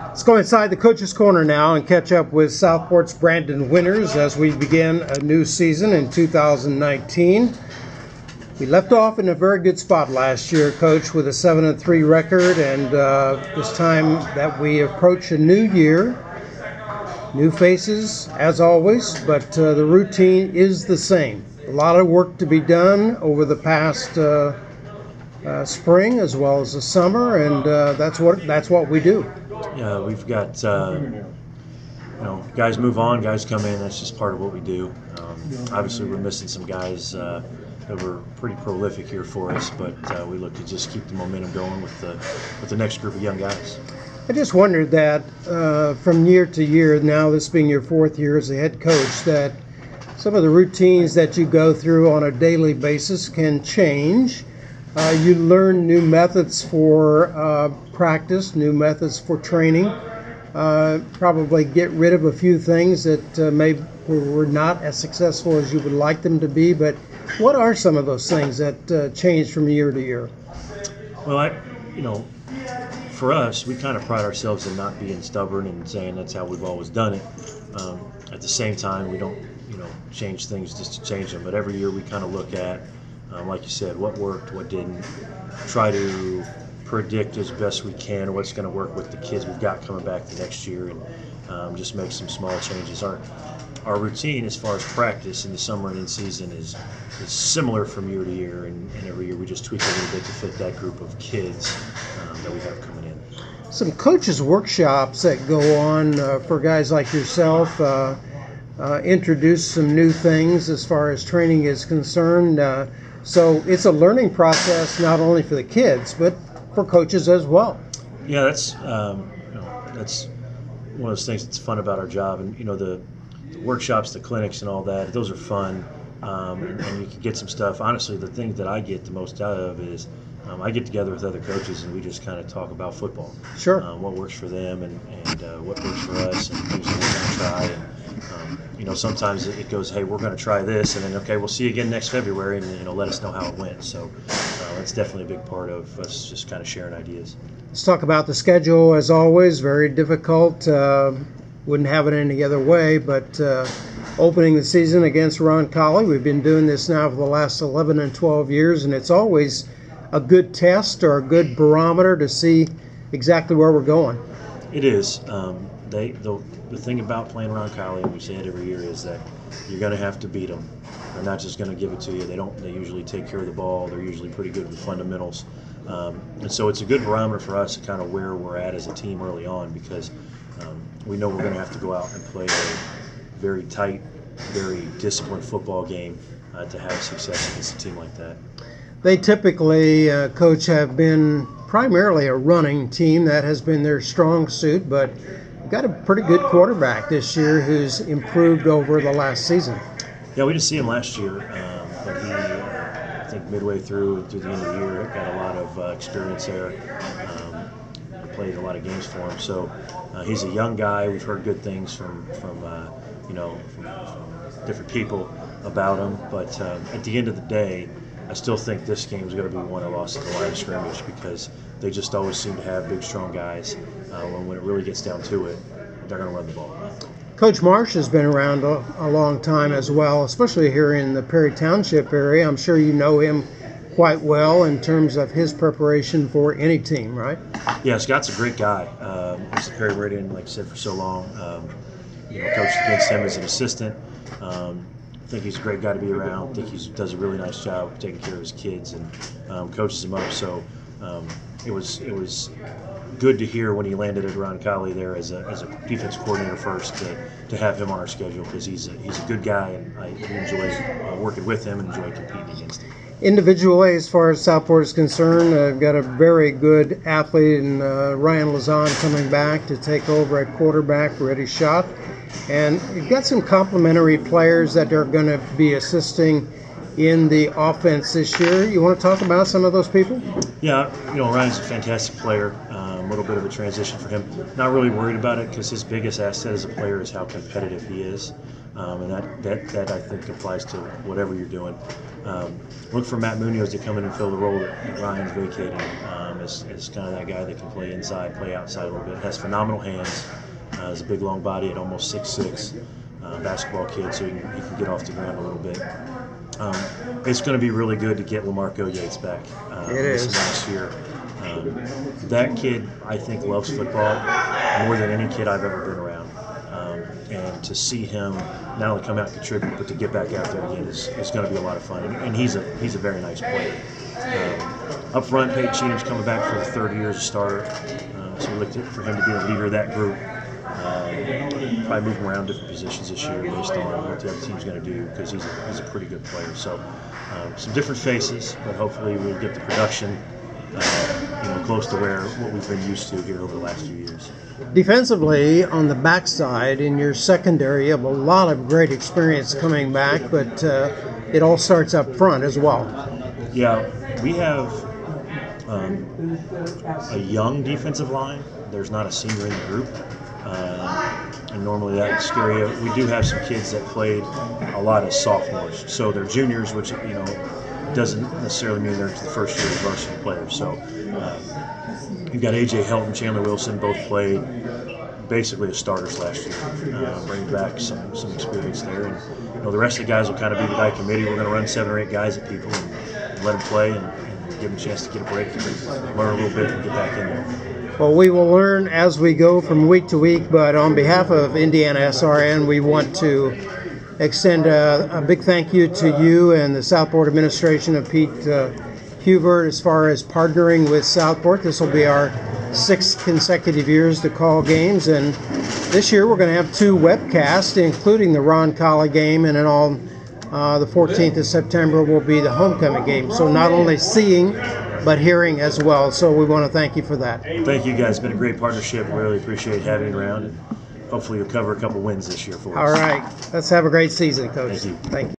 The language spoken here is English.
Let's go inside the Coach's Corner now and catch up with Southport's Brandon Winters as we begin a new season in 2019. We left off in a very good spot last year, Coach, with a 7-3 record, and this time that we approach a new year, new faces as always, but the routine is the same. A lot of work to be done over the past spring as well as the summer, and that's what we do. Yeah, we've got guys move on, guys come in. That's just part of what we do. Obviously, we're missing some guys that were pretty prolific here for us, but we look to just keep the momentum going with the next group of young guys. I just wondered that from year to year, now this being your fourth year as a head coach, that some of the routines that you go through on a daily basis can change. You learn new methods for practice, new methods for training, probably get rid of a few things that maybe were not as successful as you would like them to be. But what are some of those things that change from year to year? Well, for us, we kind of pride ourselves in not being stubborn and saying that's how we've always done it. At the same time, we don't, change things just to change them. But every year we kind of look at, like you said, what worked, what didn't, try to predict as best we can what's going to work with the kids we've got coming back the next year, and just make some small changes. Our routine as far as practice in the summer and in season is similar from year to year, and every year we just tweak a little bit to fit that group of kids that we have coming in. Some coaches' workshops that go on for guys like yourself introduce some new things as far as training is concerned. So it's a learning process not only for the kids but for coaches as well. Yeah, that's one of those things that's fun about our job, and the workshops, the clinics, and all that. Those are fun, and you can get some stuff. Honestly, the thing that I get the most out of is I get together with other coaches and we just kind of talk about football. Sure. What works for them and what works for us, and things that we're going to try. And, sometimes it goes, hey, we're going to try this, and then, okay, we'll see you again next February, and let us know how it went. So that's definitely a big part of us just kind of sharing ideas. Let's talk about the schedule, as always. Very difficult. Wouldn't have it any other way, but opening the season against Roncalli. We've been doing this now for the last 11 and 12 years, and it's always a good test or a good barometer to see exactly where we're going. It is. The thing about playing Roncalli, and we say it every year, is that you're going to have to beat them. They're not just going to give it to you. They usually take care of the ball. They're usually pretty good with the fundamentals. And so it's a good barometer for us to kind of where we're at as a team early on, because we know we're going to have to go out and play a very tight, very disciplined football game to have success against a team like that. They typically, Coach, have been primarily a running team. That has been their strong suit, but you've got a pretty good quarterback this year who's improved over the last season. Yeah, we didn't see him last year, but he, I think midway through the end of the year, got a lot of experience there. Played a lot of games for him, so he's a young guy. We've heard good things from different people about him, but at the end of the day, I still think this game is going to be one I lost at the line of scrimmage, because they just always seem to have big, strong guys. When it really gets down to it, they're going to run the ball. Coach Marsh has been around a long time as well, especially here in the Perry Township area. I'm sure you know him quite well in terms of his preparation for any team, right? Yeah, Scott's a great guy. He's the Perry Meridian, like I said, for so long. Coached against him as an assistant. I think he's a great guy to be around. I think he does a really nice job of taking care of his kids and coaches them up. So it was good to hear when he landed at Roncalli there as a defense coordinator first to have him on our schedule, because he's a good guy, and I enjoy working with him and enjoy competing against him. Individually, as far as Southport is concerned, I've got a very good athlete in Ryan Lazan coming back to take over at quarterback for Eddie Schott. And you've got some complementary players that are going to be assisting in the offense this year. You want to talk about some of those people? Yeah, Ryan's a fantastic player. A little bit of a transition for him. Not really worried about it, because his biggest asset as a player is how competitive he is. And that I think applies to whatever you're doing. Look for Matt Munoz to come in and fill the role that Ryan's vacating. As kind of that guy that can play inside, play outside a little bit. Has phenomenal hands. Has a big, long body at almost 6'6". Basketball kid, so he can get off the ground a little bit. It's going to be really good to get LaMarco Yates back. It is. Last year. That kid, I think, loves football more than any kid I've ever been around. And to see him not only come out and contribute, but to get back out there again is going to be a lot of fun. And he's a very nice player. Up front, Peyton Cheatham's coming back for the third year as a starter. So we looked for him to be the leader of that group. Probably moving around different positions this year based on what the other team's going to do, because he's a pretty good player. So some different faces, but hopefully we'll get the production close to what we've been used to here over the last few years. Defensively, on the backside, in your secondary, you have a lot of great experience coming back, but it all starts up front as well. Yeah, we have a young defensive line. There's not a senior in the group. And normally that's scary. We do have some kids that played a lot as sophomores, so they're juniors, which doesn't necessarily mean they're the first year varsity players. So you've got AJ Helton, Chandler Wilson, both played basically as starters last year. Bring back some experience there, and the rest of the guys will kind of be the guy committee. We're going to run 7 or 8 guys at people and let them play and give them a chance to get a break and learn a little bit and get back in there. Well, we will learn as we go from week to week, but on behalf of Indiana SRN, we want to extend a big thank you to you and the Southport administration of Pete Hubert as far as partnering with Southport. This will be our 6th consecutive years to call games, and this year we're going to have 2 webcasts, including the Ron Kala game, and the 14th of September will be the homecoming game. So not only seeing, but hearing as well. So we want to thank you for that. Thank you, guys. It's been a great partnership. We really appreciate having you around, and hopefully you'll cover a couple wins this year for us. All right. Let's have a great season, Coach. Thank you. Thank you.